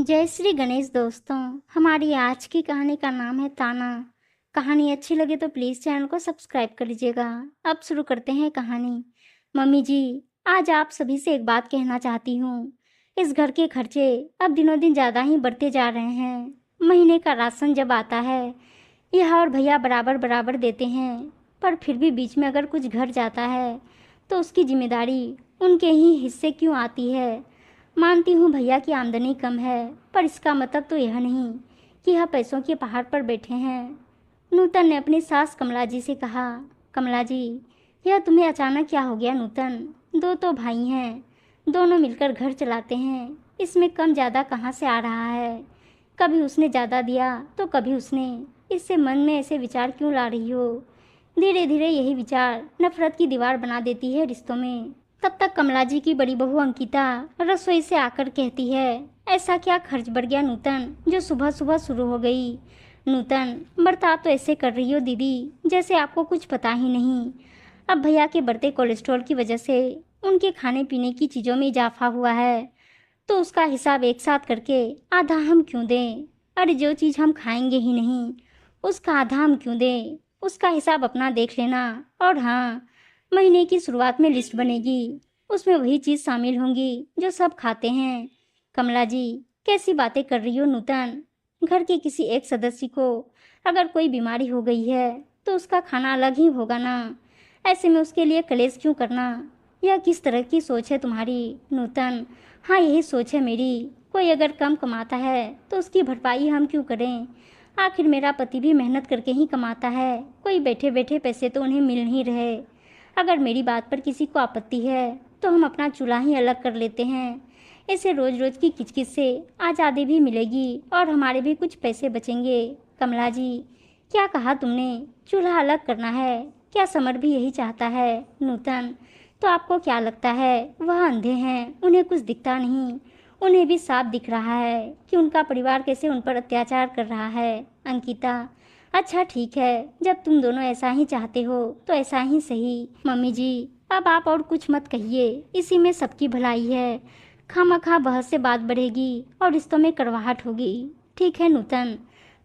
जय श्री गणेश दोस्तों। हमारी आज की कहानी का नाम है ताना। कहानी अच्छी लगे तो प्लीज़ चैनल को सब्सक्राइब कर लीजिएगा। अब शुरू करते हैं कहानी। मम्मी जी, आज आप सभी से एक बात कहना चाहती हूँ। इस घर के खर्चे अब दिनों दिन ज़्यादा ही बढ़ते जा रहे हैं। महीने का राशन जब आता है, यह और भैया बराबर बराबर देते हैं, पर फिर भी बीच में अगर कुछ घर जाता है तो उसकी जिम्मेदारी उनके ही हिस्से क्यों आती है। मानती हूँ भैया की आमदनी कम है, पर इसका मतलब तो यह नहीं कि यह पैसों के पहाड़ पर बैठे हैं। नूतन ने अपनी सास कमला जी से कहा, कमला जी, यह तुम्हें अचानक क्या हो गया नूतन? दो तो भाई हैं, दोनों मिलकर घर चलाते हैं, इसमें कम ज़्यादा कहाँ से आ रहा है? कभी उसने ज़्यादा दिया तो कभी उसने। इससे मन में ऐसे विचार क्यों ला रही हो? धीरे धीरे यही विचार नफरत की दीवार बना देती है रिश्तों में। तब तक कमला जी की बड़ी बहू अंकिता रसोई से आकर कहती है, ऐसा क्या खर्च बढ़ गया नूतन, जो सुबह सुबह शुरू हो गई? नूतन, बर्ताव तो ऐसे कर रही हो दीदी जैसे आपको कुछ पता ही नहीं। अब भैया के बढ़ते कोलेस्ट्रॉल की वजह से उनके खाने पीने की चीज़ों में इजाफा हुआ है, तो उसका हिसाब एक साथ करके आधा हम क्यों दें? अरे जो चीज़ हम खाएंगे ही नहीं, उसका आधा हम क्यों दें? उसका हिसाब अपना देख लेना। और हाँ, महीने की शुरुआत में लिस्ट बनेगी, उसमें वही चीज़ शामिल होंगी जो सब खाते हैं। कमला जी, कैसी बातें कर रही हो नूतन? घर के किसी एक सदस्य को अगर कोई बीमारी हो गई है तो उसका खाना अलग ही होगा ना। ऐसे में उसके लिए कलेश क्यों करना? यह किस तरह की सोच है तुम्हारी नूतन? हाँ, यही सोच है मेरी। कोई अगर कम कमाता है तो उसकी भरपाई हम क्यों करें? आखिर मेरा पति भी मेहनत करके ही कमाता है, कोई बैठे बैठे पैसे तो उन्हें मिल नहीं रहे। अगर मेरी बात पर किसी को आपत्ति है तो हम अपना चूल्हा ही अलग कर लेते हैं। इससे रोज रोज की किचकिच से आज़ादी भी मिलेगी और हमारे भी कुछ पैसे बचेंगे। कमला जी, क्या कहा तुमने? चूल्हा अलग करना है? क्या समर भी यही चाहता है नूतन? तो आपको क्या लगता है वह अंधे हैं, उन्हें कुछ दिखता नहीं? उन्हें भी साफ दिख रहा है कि उनका परिवार कैसे उन पर अत्याचार कर रहा है। अंकिता, अच्छा ठीक है, जब तुम दोनों ऐसा ही चाहते हो तो ऐसा ही सही। मम्मी जी, अब आप और कुछ मत कहिए, इसी में सबकी भलाई है। खामखा बहस से बात बढ़ेगी और रिश्तों में कड़वाहट होगी। ठीक है नूतन,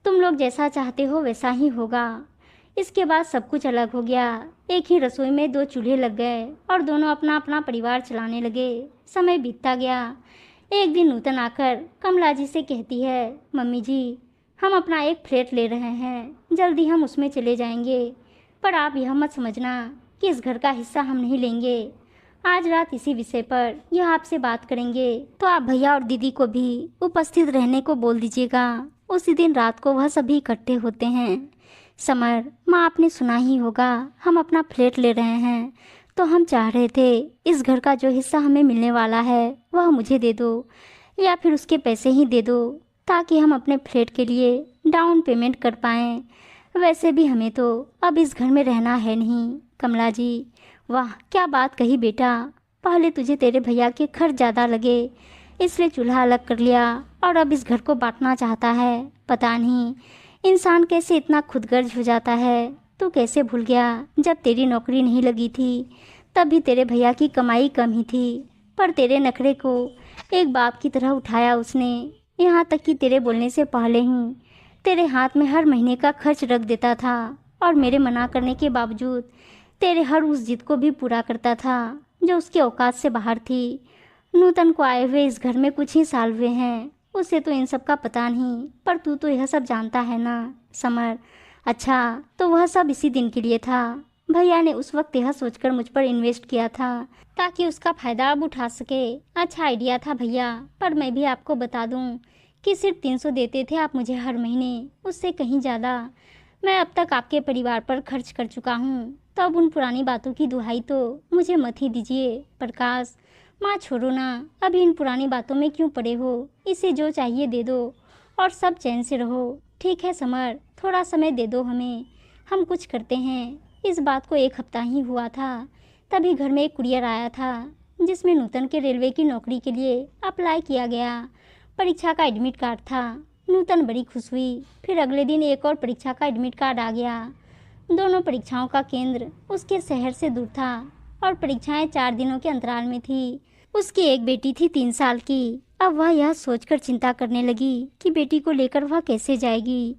तुम लोग जैसा चाहते हो वैसा ही होगा। इसके बाद सब कुछ अलग हो गया। एक ही रसोई में दो चूल्हे लग गए और दोनों अपना अपना परिवार चलाने लगे। समय बीतता गया। एक दिन नूतन आकर कमला जी से कहती है, मम्मी जी, हम अपना एक फ्लैट ले रहे हैं, जल्दी हम उसमें चले जाएंगे, पर आप यह मत समझना कि इस घर का हिस्सा हम नहीं लेंगे। आज रात इसी विषय पर यह आपसे बात करेंगे, तो आप भैया और दीदी को भी उपस्थित रहने को बोल दीजिएगा। उसी दिन रात को वह सभी इकट्ठे होते हैं। समर, माँ आपने सुना ही होगा, हम अपना फ्लैट ले रहे हैं, तो हम चाह रहे थे इस घर का जो हिस्सा हमें मिलने वाला है वह मुझे दे दो, या फिर उसके पैसे ही दे दो, ताकि हम अपने फ्लैट के लिए डाउन पेमेंट कर पाएँ। वैसे भी हमें तो अब इस घर में रहना है नहीं। कमला जी, वाह क्या बात कही बेटा। पहले तुझे तेरे भैया के खर्च ज़्यादा लगे, इसलिए चूल्हा अलग कर लिया और अब इस घर को बांटना चाहता है। पता नहीं इंसान कैसे इतना खुदगर्ज हो जाता है। तू कैसे भूल गया जब तेरी नौकरी नहीं लगी थी तब भी तेरे भैया की कमाई कम ही थी, पर तेरे नखरे को एक बाप की तरह उठाया उसने। यहाँ तक कि तेरे बोलने से पहले ही तेरे हाथ में हर महीने का खर्च रख देता था और मेरे मना करने के बावजूद तेरे हर उस जिद को भी पूरा करता था जो उसके औकात से बाहर थी। नूतन को आए हुए इस घर में कुछ ही साल हुए हैं, उसे तो इन सब का पता नहीं, पर तू तो यह सब जानता है ना समर। अच्छा, तो वह सब इसी दिन के लिए था। भैया ने उस वक्त यह सोचकर मुझ पर इन्वेस्ट किया था ताकि उसका फ़ायदा अब उठा सके। अच्छा आइडिया था भैया, पर मैं भी आपको बता दूं कि सिर्फ 300 देते थे आप मुझे हर महीने, उससे कहीं ज़्यादा मैं अब तक आपके परिवार पर खर्च कर चुका हूँ। तो अब उन पुरानी बातों की दुहाई तो मुझे मत ही दीजिए। प्रकाश, माँ छोड़ो ना, अभी इन पुरानी बातों में क्यों पड़े हो? इसे जो चाहिए दे दो और सब चैन से रहो। ठीक है समर, थोड़ा समय दे दो हमें, हम कुछ करते हैं। इस बात को 1 हफ्ता ही हुआ था, तभी घर में एक कुरियर आया था जिसमें नूतन के रेलवे की नौकरी के लिए अप्लाई किया गया। परीक्षा का एडमिट कार्ड था। नूतन बड़ी खुश हुई। फिर अगले दिन एक और परीक्षा का एडमिट कार्ड आ गया। दोनों परीक्षाओं का केंद्र उसके शहर से दूर था और परीक्षाएं 4 दिनों के अंतराल में थी। उसकी एक बेटी थी 3 साल की अब वह यह सोचकर चिंता करने लगी कि बेटी को लेकर वह कैसे जाएगी।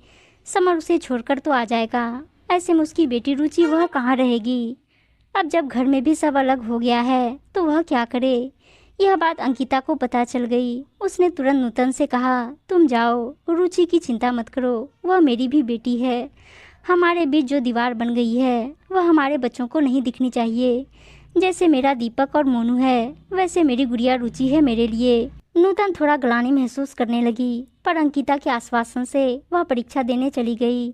समर उसे छोड़कर तो आ जाएगा, ऐसे में उसकी बेटी रुचि वह कहाँ रहेगी। अब जब घर में भी सब अलग हो गया है तो वह क्या करे। यह बात अंकिता को पता चल गई। उसने तुरंत नूतन से कहा, तुम जाओ, रुचि की चिंता मत करो, वह मेरी भी बेटी है। हमारे बीच जो दीवार बन गई है वह हमारे बच्चों को नहीं दिखनी चाहिए। जैसे मेरा दीपक और मोनू है, वैसे मेरी गुड़िया रुचि है मेरे लिए। नूतन थोड़ा ग्लानि महसूस करने लगी, पर अंकिता के आश्वासन से वह परीक्षा देने चली गई।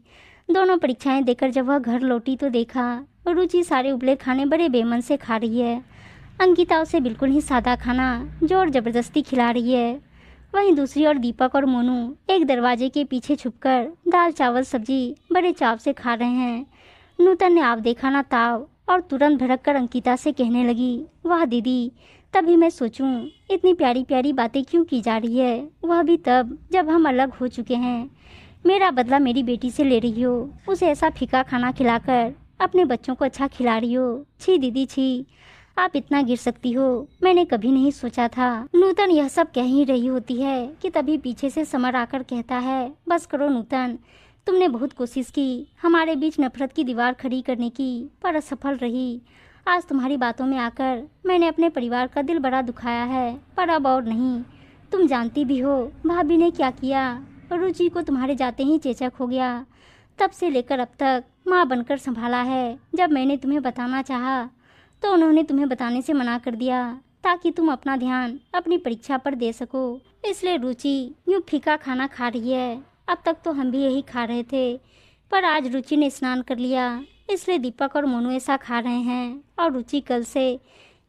दोनों परीक्षाएं देकर जब वह घर लौटी तो देखा रुचि सारे उबले खाने बड़े बेमन से खा रही है। अंकिता उसे बिल्कुल ही सादा खाना जोर जबरदस्ती खिला रही है। वहीं दूसरी ओर दीपक और मोनू एक दरवाजे के पीछे छुपकर दाल चावल सब्जी बड़े चाव से खा रहे हैं। नूतन ने आप देखा ना ताव और तुरंत भड़क कर अंकिता से कहने लगी, वाह दीदी, तभी मैं सोचूं इतनी प्यारी प्यारी बातें क्यों की जा रही है, वह भी तब जब हम अलग हो चुके हैं। मेरा बदला मेरी बेटी से ले रही हो, उसे ऐसा फीका खाना खिलाकर अपने बच्चों को अच्छा खिला रही हो। छी दीदी छी, आप इतना गिर सकती हो, मैंने कभी नहीं सोचा था। नूतन यह सब कह ही रही होती है कि तभी पीछे से समर आकर कहता है, बस करो नूतन, तुमने बहुत कोशिश की हमारे बीच नफरत की दीवार खड़ी करने की, पर असफल रही। आज तुम्हारी बातों में आकर मैंने अपने परिवार का दिल बड़ा दुखाया है, पर अब और नहीं। तुम जानती भी हो भाभी ने क्या किया। रुचि को तुम्हारे जाते ही चेचक हो गया, तब से लेकर अब तक माँ बनकर संभाला है। जब मैंने तुम्हें बताना चाहा तो उन्होंने तुम्हें बताने से मना कर दिया, ताकि तुम अपना ध्यान अपनी परीक्षा पर दे सको। इसलिए रुचि यूँ फीका खाना खा रही है। अब तक तो हम भी यही खा रहे थे, पर आज रुचि ने स्नान कर लिया, इसलिए दीपक और मोनू ऐसा खा रहे हैं। और रुचि कल से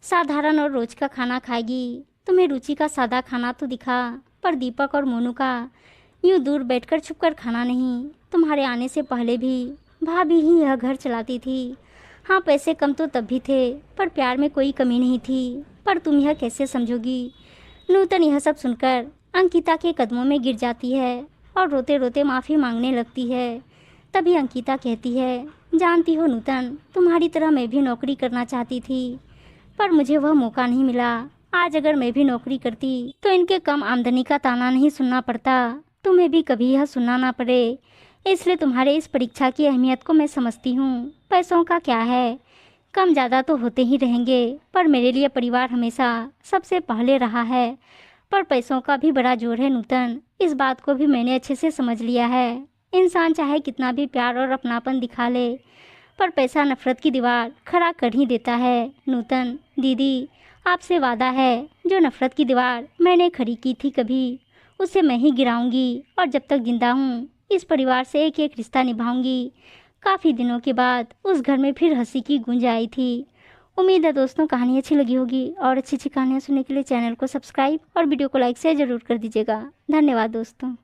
साधारण और रोज का खाना खाएगी। तुम्हें रुचि का सादा खाना तो दिखा, पर दीपक और मोनू का यूँ दूर बैठकर छुपकर खाना नहीं। तुम्हारे आने से पहले भी भाभी ही यह घर चलाती थी। हाँ, पैसे कम तो तब भी थे, पर प्यार में कोई कमी नहीं थी। पर तुम यह कैसे समझोगी। नूतन यह सब सुनकर अंकिता के कदमों में गिर जाती है और रोते रोते माफ़ी मांगने लगती है। तभी अंकिता कहती है, जानती हो नूतन, तुम्हारी तरह मैं भी नौकरी करना चाहती थी, पर मुझे वह मौका नहीं मिला। आज अगर मैं भी नौकरी करती तो इनके कम आमदनी का ताना नहीं सुनना पड़ता, तुम्हें भी कभी यह सुनना ना पड़े। इसलिए तुम्हारे इस परीक्षा की अहमियत को मैं समझती हूँ। पैसों का क्या है, कम ज़्यादा तो होते ही रहेंगे, पर मेरे लिए परिवार हमेशा सबसे पहले रहा है। पर पैसों का भी बड़ा जोर है नूतन, इस बात को भी मैंने अच्छे से समझ लिया है। इंसान चाहे कितना भी प्यार और अपनापन दिखा ले, पर पैसा नफरत की दीवार खड़ा कर ही देता है। नूतन दीदी, आपसे वादा है, जो नफरत की दीवार मैंने खड़ी की थी कभी, उसे मैं ही गिराऊंगी। और जब तक जिंदा हूँ इस परिवार से एक एक रिश्ता निभाऊंगी। काफ़ी दिनों के बाद उस घर में फिर हंसी की गूंज आई थी। उम्मीद है दोस्तों कहानी अच्छी लगी होगी, और अच्छी अच्छी कहानियाँ सुनने के लिए चैनल को सब्सक्राइब और वीडियो को लाइक शेयर जरूर कर दीजिएगा। धन्यवाद दोस्तों।